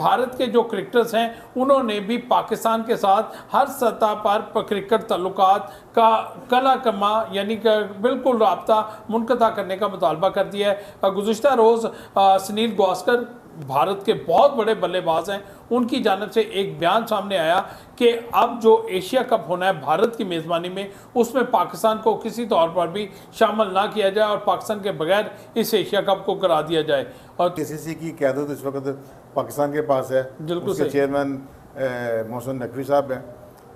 भारत के जो क्रिकेटर्स हैं उन्होंने भी पाकिस्तान के साथ हर सतह पर क्रिकेट ताल्लुकात का कला कमा यानी कि बिल्कुल राब्ता मुनक़ता करने का मुतालबा कर दिया है। गुज़िश्ता रोज़ सुनील गावस्कर भारत के बहुत बड़े बल्लेबाज हैं, उनकी जानिब से एक बयान सामने आया कि अब जो एशिया कप होना है भारत की मेज़बानी में, उसमें पाकिस्तान को किसी तौर पर भी शामिल ना किया जाए और पाकिस्तान के बगैर इस एशिया कप को करा दिया जाए। और केसीसी की क़यादत इस वक्त पाकिस्तान के पास है, उसके चेयरमैन मोहसिन नकवी साहब हैं।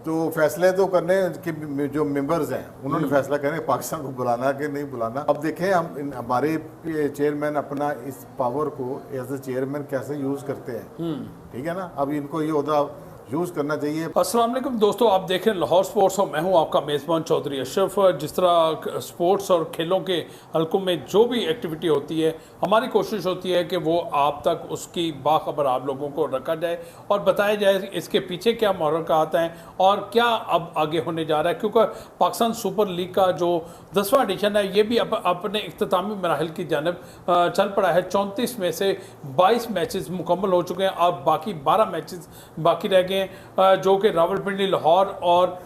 तो फैसले तो करने कि जो मेंबर्स हैं उन्होंने फैसला करना है पाकिस्तान को बुलाना कि नहीं बुलाना। अब देखें हम हमारे चेयरमैन अपना इस पावर को एज ए चेयरमैन कैसे यूज़ करते हैं, ठीक है ना। अब इनको ये ओहदा यूज़ करना चाहिए। अस्सलाम वालेकुम दोस्तों, आप देख रहे हैं लाहौर स्पोर्ट्स और मैं हूं आपका मेज़बान चौधरी अशरफ। जिस तरह स्पोर्ट्स और खेलों के हलकों में जो भी एक्टिविटी होती है, हमारी कोशिश होती है कि वो आप तक उसकी बाखबर आप लोगों को रखा जाए और बताया जाए इसके पीछे क्या महरक़ात हैं और क्या अब आगे होने जा रहा है। क्योंकि पाकिस्तान सुपर लीग का जो 10वां एडिशन है ये भी अपने इख्तितामी मराहिल की जानब चल पड़ा है। 34 में से 22 मैचेस मुकम्मल हो चुके हैं और बाकी 12 मैचेस बाकी रह गए हैं, जो कि रावलपिंडी, लाहौर और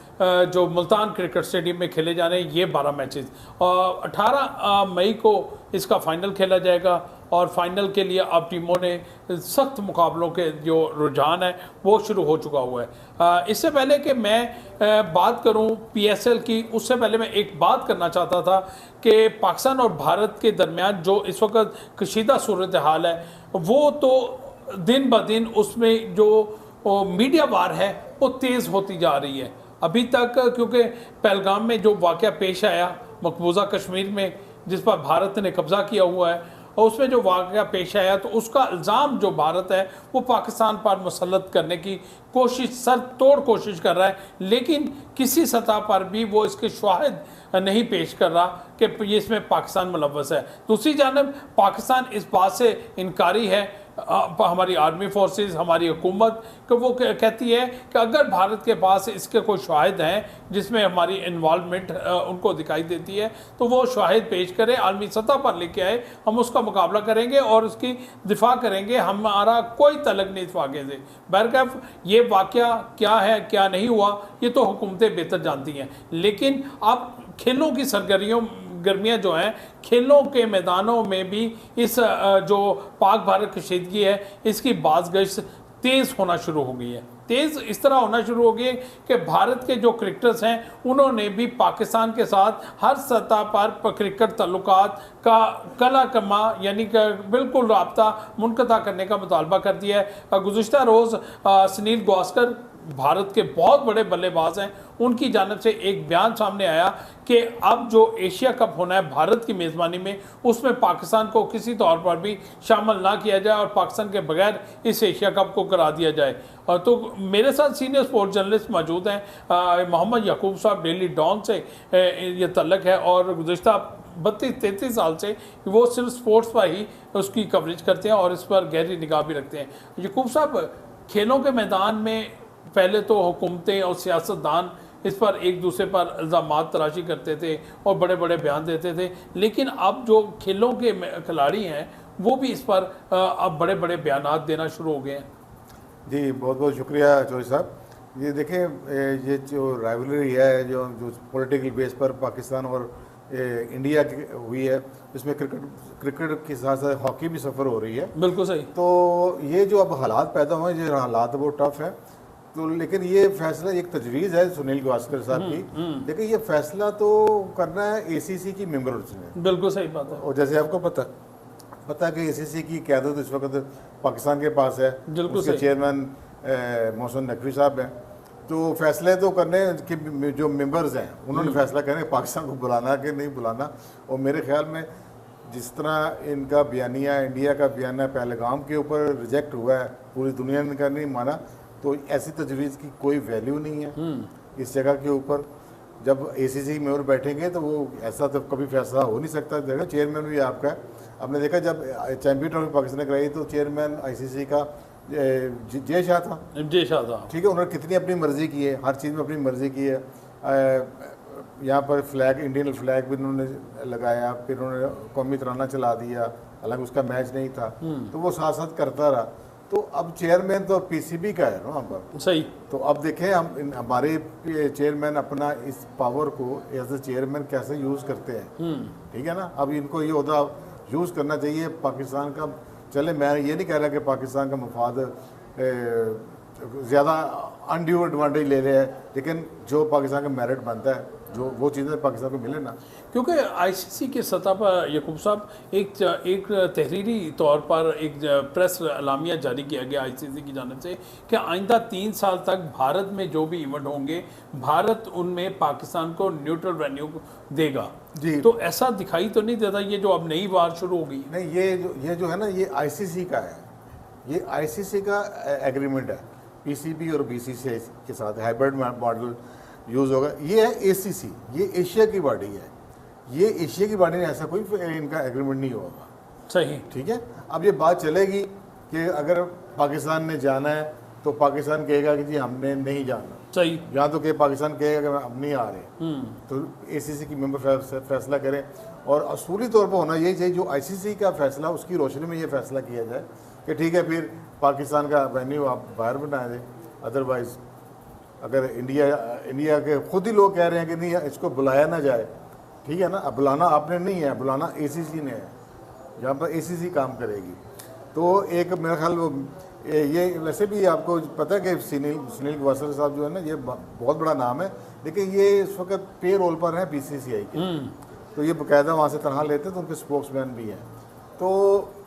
जो मुल्तान क्रिकेट स्टेडियम में खेले जा रहे हैं ये 12 मैचेस। 18 मई को इसका फ़ाइनल खेला जाएगा और फाइनल के लिए अब टीमों ने सख्त मुकाबलों के जो रुझान है वो शुरू हो चुका हुआ है। इससे पहले कि मैं बात करूं PSL की, उससे पहले मैं एक बात करना चाहता था कि पाकिस्तान और भारत के दरमियान जो इस वक्त कशीदा सूरत हाल है वो तो दिन ब दिन उसमें जो मीडिया वार है वो तेज़ होती जा रही है। अभी तक क्योंकि पहलगाम में जो वाक़या पेश आया मकबूजा कश्मीर में जिस पर भारत ने कब्ज़ा किया हुआ है और उसमें जो वाक़या पेश आया तो उसका इल्ज़ाम जो भारत है वो पाकिस्तान पर मुसल्लत करने की कोशिश, सर तोड़ कोशिश कर रहा है, लेकिन किसी सतह पर भी वो इसके शवाहिद नहीं पेश कर रहा कि ये इसमें पाकिस्तान मुलव्वस है। दूसरी जानब पाकिस्तान इस बात से इनकारी है, हमारी आर्मी फोर्सेस, हमारी हुकूमत कि वो कहती है कि अगर भारत के पास इसके कोई शवाहिद हैं जिसमें हमारी इन्वॉल्वमेंट उनको दिखाई देती है तो वो शवाहिद पेश करें, आलमी सतह पर लेके आए, हम उसका मुकाबला करेंगे और उसकी दिफा करेंगे। हमारा कोई तलक नहीं इस वाक़े से। बहरकैफ ये वाक़या क्या है क्या नहीं हुआ ये तो हुकूमतें बेहतर जानती हैं, लेकिन अब खेलों की गर्मियाँ जो हैं खेलों के मैदानों में भी इस जो पाक भारत कशीदगी है इसकी बाज़गश्त तेज़ होना शुरू हो गई है। तेज़ इस तरह होना शुरू हो गई है कि भारत के जो क्रिकेटर्स हैं उन्होंने भी पाकिस्तान के साथ हर सतह पर क्रिकेट ताल्लुकात का कला कमा यानी कि बिल्कुल राब्ता मुनक़ता करने का मुतालबा कर दिया है। गुज़िश्ता रोज़ सुनील गावस्कर भारत के बहुत बड़े बल्लेबाज हैं, उनकी जानिब से एक बयान सामने आया कि अब जो एशिया कप होना है भारत की मेज़बानी में, उसमें पाकिस्तान को किसी तौर पर भी शामिल ना किया जाए और पाकिस्तान के बगैर इस एशिया कप को करा दिया जाए। तो मेरे साथ सीनियर स्पोर्ट्स जर्नलिस्ट मौजूद हैं, मोहम्मद याकूब साहब डेली डॉन से ये तल्लक है और गुज़िश्ता 32-33 साल से वो सिर्फ स्पोर्ट्स पर ही उसकी कवरेज करते हैं और इस पर गहरी निगाह भी रखते हैं। याकूब साहब, खेलों के मैदान में पहले तो हुकूमतें और सियासतदान इस पर एक दूसरे पर इल्ज़ामात तराशी करते थे और बड़े बड़े बयान देते थे, लेकिन अब जो खेलों के खिलाड़ी हैं वो भी इस पर अब बड़े बड़े बयानात देना शुरू हो गए हैं। जी बहुत बहुत शुक्रिया चौधरी साहब। ये देखें, ये जो राइवलरी है जो पॉलिटिकल बेस पर पाकिस्तान और इंडिया की हुई है, इसमें क्रिकेट के साथ साथ हॉकी भी सफ़र हो रही है। बिल्कुल सही। तो ये जो अब हालात पैदा हुए, ये हालात वो टफ है, तो लेकिन ये फैसला एक तजवीज़ है सुनील गावस्कर साहब की। देखिए ये फैसला तो करना है ACC की मेंबर्स ने। बिल्कुल सही बात है। और जैसे आपको पता कि ACC की क़यादत इस वक्त पाकिस्तान के पास है, उसके चेयरमैन मोहसिन नकवी साहब हैं। तो फैसले तो करने कि जो मेंबर्स हैं उन्होंने फैसला करना है पाकिस्तान को बुलाना कि नहीं बुलाना। और मेरे ख्याल में जिस तरह इनका बयानिया, इंडिया का बयानिया पहलगाम के ऊपर रिजेक्ट हुआ है, पूरी दुनिया ने का नहीं माना, तो ऐसी तजवीज़ की कोई वैल्यू नहीं है इस जगह के ऊपर। जब ACC में और बैठेंगे तो वो ऐसा तो कभी फैसला हो नहीं सकता। देखो चेयरमैन भी आपका है, आपने देखा जब चैम्पियन ट्रॉफी पाकिस्तान ने कराई तो चेयरमैन ICC का जय शाह था। ठीक है, उन्होंने कितनी अपनी मर्ज़ी की है, हर चीज़ में अपनी मर्ज़ी की है। यहाँ पर फ्लैग, इंडियन फ्लैग भी उन्होंने लगाया, फिर उन्होंने कौमी तराना चला दिया, हालांकि उसका मैच नहीं था, तो वो साथ साथ करता रहा। तो अब चेयरमैन तो पीसीबी का है ना वहाँ पर। सही। तो अब देखें हम हमारे चेयरमैन अपना इस पावर को एज ए चेयरमैन कैसे यूज़ करते हैं, ठीक है ना। अब इनको ये ओहदा यूज़ करना चाहिए पाकिस्तान का। चले मैं ये नहीं कह रहा कि पाकिस्तान का मफाद ज़्यादा अनड्यू एडवांटेज ले रहे हैं, लेकिन जो पाकिस्तान का मेरिट बनता है, जो वो चीज़ें पाकिस्तान को मिले ना। क्योंकि आईसीसी की सतह पर यकूब साहब एक तहरीरी तौर पर एक प्रेस एलामिया जारी किया गया आईसीसी की जानिब से कि आइंदा 3 साल तक भारत में जो भी इवेंट होंगे, भारत उनमें पाकिस्तान को न्यूट्रल वेन्यू देगा जी। तो ऐसा दिखाई तो नहीं देता ये जो अब नई बार शुरू हो गई? नहीं, ये जो है ना, ये आईसीसी का है, ये आईसीसी का एग्रीमेंट है पीसीबी और बीसीसीआई के साथ। हाइब्रिड मॉडल यूज़ होगा। ये है एसीसी, ये एशिया की बॉडी है, ये एशिया की बॉडी ने ऐसा कोई इनका एग्रीमेंट नहीं होगा। सही, ठीक है। अब ये बात चलेगी कि अगर पाकिस्तान ने जाना है तो पाकिस्तान कहेगा कि जी हमने नहीं जाना। सही। यहाँ तो कि पाकिस्तान कहेगा कि हम नहीं आ रहे, तो एसीसी की मेंबर फैसला करें। और असूली तौर पर होना यही चाहिए, जो आईसीसी का फैसला उसकी रोशनी में ये फैसला किया जाए कि ठीक है, फिर पाकिस्तान का वेन्यू आप बाहर बना दें। अदरवाइज़ अगर इंडिया के खुद ही लोग कह रहे हैं कि नहीं इसको बुलाया ना जाए, ठीक है ना। अब बुलाना आपने नहीं है, बुलाना एसीसी ने है, जहाँ पर एसीसी काम करेगी। तो एक मेरा ख्याल ये वैसे भी आपको पता है कि सुनील गवास्कर साहब जो है ना, ये बहुत बड़ा नाम है, लेकिन ये इस वक्त पे रोल पर हैं बीसीसीआई के। तो ये बाकायदा वहाँ से तनख्वाह लेते हैं, तो उनके स्पोक्समैन भी हैं। तो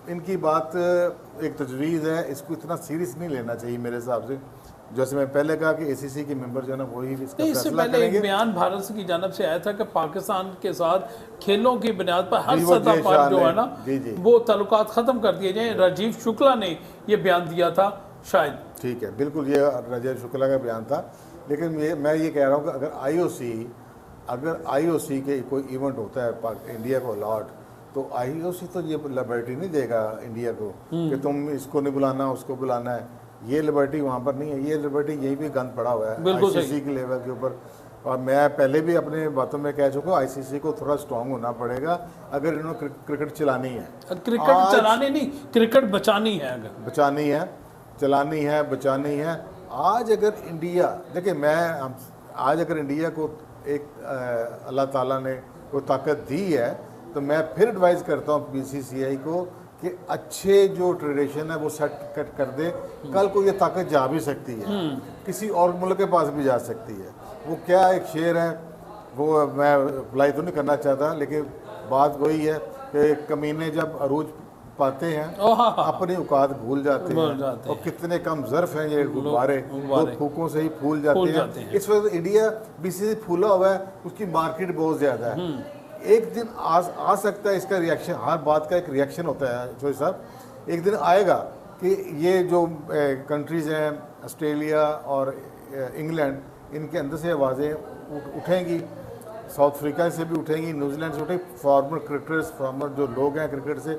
इनकी बात एक तजवीज़ है, इसको इतना सीरियस नहीं लेना चाहिए मेरे हिसाब से। जैसे मैं पहले कहा कि एसीसी के मेंबर जो है ना वही इसका इससे फैसला पहले करेंगे। एक बयान भारत की जानब से आया था कि पाकिस्तान के साथ खेलों की बुनियाद पर हर सतह पर जो है ना वो ताल्लुकात ख़त्म कर दिए जाए। राजीव शुक्ला ने ये बयान दिया था शायद। ठीक है, बिल्कुल ये राजीव शुक्ला का बयान था। लेकिन मैं ये कह रहा हूँ कि अगर आईओसी के कोई इवेंट होता है इंडिया को अलॉट, तो आईओसी तो ये लिबर्टी नहीं देगा इंडिया को कि तुम इसको नहीं बुलाना उसको बुलाना है। ये लिबर्टी वहाँ पर नहीं है, ये लिबर्टी यही भी गंद पड़ा हुआ है आईसीसी के लेवल के ऊपर। और मैं पहले भी अपने बातों में कह चुका हूँ, आईसीसी को थोड़ा स्ट्रांग होना पड़ेगा अगर इन्होंने क्रिकेट चलानी है। क्रिकेट चलानी नहीं, क्रिकेट बचानी है। अगर बचानी है, चलानी है, बचानी है। आज अगर इंडिया, देखिए आज अगर इंडिया को एक अल्लाह ताला ने कोई ताकत दी है, तो मैं फिर एडवाइज़ करता हूँ बीसीसीआई को कि अच्छे जो ट्रेडिशन है वो सेट कर दे। कल को ये ताकत जा भी सकती है, किसी और मुल्क के पास भी जा सकती है। वो क्या एक शेर है, वो मैं अप्लाई तो नहीं करना चाहता, लेकिन बात वही है कि कमीने जब अरूज पाते हैं अपनी औकात भूल जाते हैं। और कितने कम ज़र्फ हैं ये गुब्बारे, दो फूकों से ही फूल जाते हैं। इस वजह से इंडिया बीसीसी फूला हुआ है, उसकी मार्केट बहुत ज़्यादा है। एक दिन आ सकता है इसका रिएक्शन, हर बात का एक रिएक्शन होता है चौधरी साहब। एक दिन आएगा कि ये जो कंट्रीज़ हैं ऑस्ट्रेलिया और इंग्लैंड, इनके अंदर से आवाज़ें उठेंगी, साउथ अफ्रीका से भी उठेंगी, न्यूजीलैंड से उठेंगी। फॉर्मर जो लोग हैं क्रिकेट से,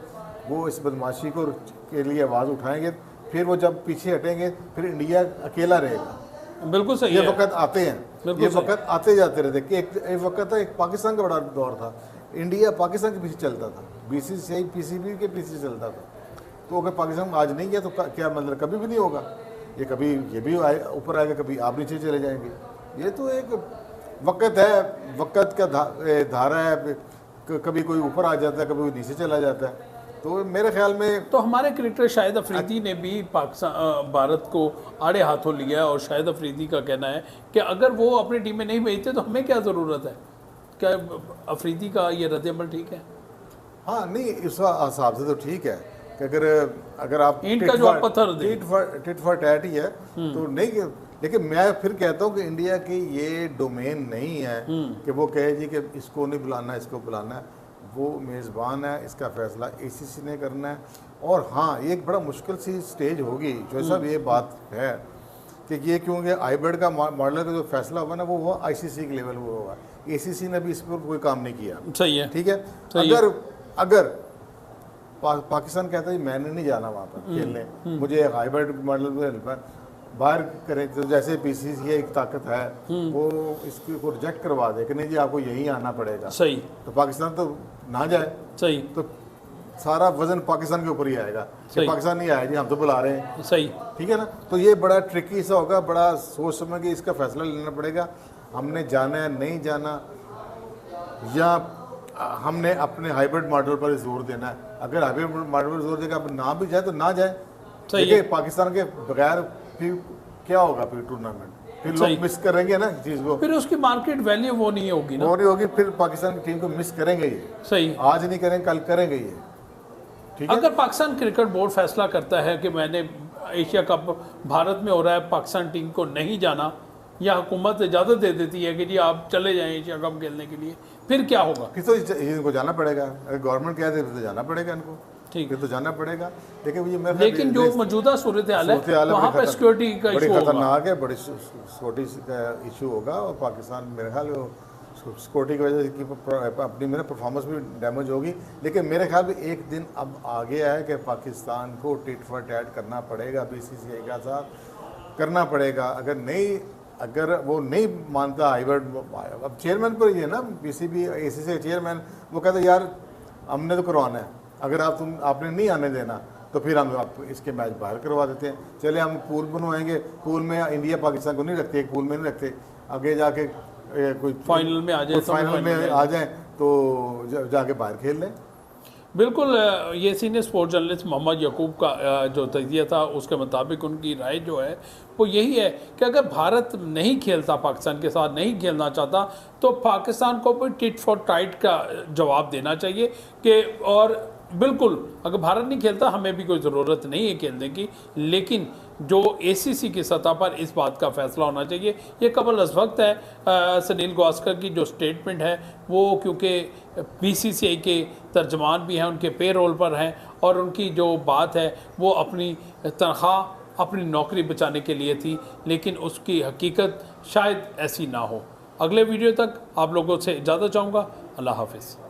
वो इस बदमाशी के लिए आवाज़ उठाएंगे। फिर वो जब पीछे हटेंगे, फिर इंडिया अकेला रहेगा। बिल्कुल सही। ये वक्त आते हैं, ये वक्त आते जाते रहते कि एक वक्त था, एक पाकिस्तान का बड़ा दौर था, इंडिया पाकिस्तान के पीछे चलता था, बीसीसीआई पीसीबी के पीछे चलता था। तो अगर पाकिस्तान आज नहीं गया तो क्या मतलब कभी भी नहीं होगा। ये कभी ये भी ऊपर आएगा, कभी आप नीचे चले जाएंगे। ये तो एक वक्त है, वक्त का धारा है, कभी कोई ऊपर आ जाता है, कभी कोई नीचे चला जाता है। तो मेरे ख्याल में तो हमारे क्रिकेटर शाहिद अफरीदी ने भी पाकिस्तान भारत को आड़े हाथों लिया, और शाहिद अफरीदी का कहना है कि अगर वो अपनी टीम में नहीं भेजते तो हमें क्या ज़रूरत है। क्या अफरीदी का ये रद्द-ए-अमल ठीक है? हाँ, नहीं, इस हिसाब से तो ठीक है कि अगर आप इनका जो पत्थर टिट फॉर टैट ही है तो नहीं। लेकिन मैं फिर कहता हूँ कि इंडिया की ये डोमेन नहीं है कि वो कहे जी कि इसको नहीं बुलाना, इसको बुलाना है। वो मेज़बान है, इसका फैसला एसीसी ने करना है। और हाँ, ये एक बड़ा मुश्किल सी स्टेज होगी जो सब ये बात है कि ये क्योंकि हाइब्रिड का मॉडल का जो फैसला होगा ना, वो आईसीसी के लेवल पर होगा। एसीसी ने भी इस पर कोई काम नहीं किया। सही है, ठीक है। अगर पाकिस्तान कहता है मैंने नहीं जाना वहाँ पर खेलने, मुझे हाइब्रिड मॉडल बाहर करें, तो जैसे पीसीसीआई एक ताकत है वो इसको रिजेक्ट करवा दे कि नहीं जी आपको यहीं आना पड़ेगा। सही। तो पाकिस्तान तो ना जाए। सही। तो सारा वजन पाकिस्तान के ऊपर ही आएगा कि पाकिस्तान नहीं आया जी, हम तो बुला रहे हैं। सही, ठीक है ना। तो ये बड़ा ट्रिकी सा होगा, बड़ा सोच समझ के इसका फैसला लेना पड़ेगा, हमने जाना है नहीं जाना, या हमने अपने हाइब्रिड मॉडल पर जोर देना है। अगर हाइब्रिड मॉडल पर जोर देगा, अब ना भी जाए तो ना जाए। देखिए पाकिस्तान के बगैर फिर क्या होगा, फिर टूर्नामेंट फिर लोग मिस करेंगे ना चीज को, फिर उसकी मार्केट वैल्यू वो नहीं होगी ना, वो नहीं होगी, फिर पाकिस्तान की टीम को मिस करेंगे ये। सही, आज नहीं करेंगे कल करेंगे ये। ठीक है, अगर पाकिस्तान क्रिकेट बोर्ड फैसला करता है कि मैंने एशिया कप भारत में हो रहा है, पाकिस्तान टीम को नहीं जाना, या हुकूमत इजाज़त दे देती है कि जी आप चले जाएं एशिया कप खेलने के लिए, फिर क्या होगा? फिर तो इनको जाना पड़ेगा। अगर गवर्नमेंट कह दे तो जाना पड़ेगा इनको, ठीक है, तो जाना पड़ेगा। लेकिन जो मौजूदा सूरत हाल है वहाँ पर सिक्योरिटी का बड़ी इशू होगा, खतरनाक है, बड़ी सिक्योरिटी का इशू होगा। और पाकिस्तान मेरे ख्याल सिक्योरिटी की वजह से अपनी मेरा परफॉर्मेंस भी डैमेज होगी। लेकिन मेरे ख्याल में एक दिन अब आ गया है कि पाकिस्तान को टिट फॉर टैट करना पड़ेगा, BCCI का साथ करना पड़ेगा। अगर वो नहीं मानता हाइब्रिड, अब चेयरमैन पर ये ना PCB ACC चेयरमैन, वो कहते यार हमने तो करवाना है, अगर आपने नहीं आने देना तो फिर हम आप इसके मैच बाहर करवा देते हैं। चले हम पूल बनवाएंगे, पूल में इंडिया पाकिस्तान को नहीं रखते, एक पूल में नहीं रखते, आगे जाके कोई फाइनल में आ जाए, फाइनल में आ जाए तो जाके बाहर खेल लें। बिल्कुल, ये सीनियर स्पोर्ट्स जर्नलिस्ट मोहम्मद यकूब का जो तजिया था, उसके मुताबिक उनकी राय जो है वो यही है कि अगर भारत नहीं खेलता, पाकिस्तान के साथ नहीं खेलना चाहता, तो पाकिस्तान को भी टिट फॉर टाइट का जवाब देना चाहिए कि, और बिल्कुल अगर भारत नहीं खेलता हमें भी कोई ज़रूरत नहीं है खेलने की, लेकिन जो ACC की सतह पर इस बात का फैसला होना चाहिए। ये कबल अज़ वक्त है सुनील गावस्कर की जो स्टेटमेंट है वो, क्योंकि BCCI के तर्जमान भी हैं, उनके पे रोल पर हैं, और उनकी जो बात है वो अपनी तनख्वाह, अपनी नौकरी बचाने के लिए थी, लेकिन उसकी हकीकत शायद ऐसी ना हो। अगले वीडियो तक आप लोगों से इजाज़त चाहूँगा। अल्लाह हाफ़िज़।